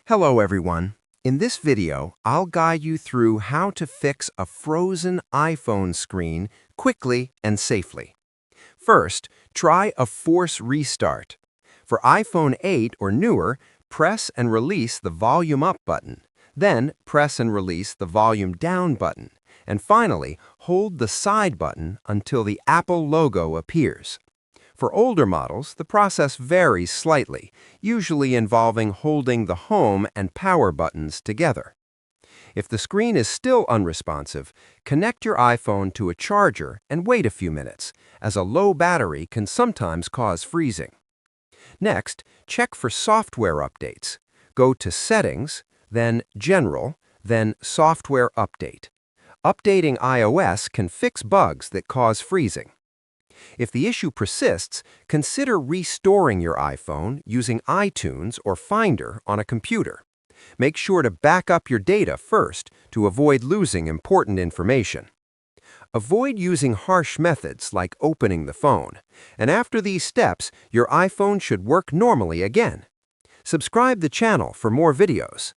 Hello everyone. In this video, I'll guide you through how to fix a frozen iPhone screen quickly and safely. First, try a force restart. For iPhone 8 or newer, press and release the volume up button. Then press and release the volume down button. And finally, hold the side button until the Apple logo appears. For older models, the process varies slightly, usually involving holding the home and power buttons together. If the screen is still unresponsive, connect your iPhone to a charger and wait a few minutes, as a low battery can sometimes cause freezing. Next, check for software updates. Go to Settings, then General, then Software Update. Updating iOS can fix bugs that cause freezing. If the issue persists, consider restoring your iPhone using iTunes or Finder on a computer. Make sure to back up your data first to avoid losing important information. Avoid using harsh methods like opening the phone, and after these steps, your iPhone should work normally again. Subscribe the channel for more videos.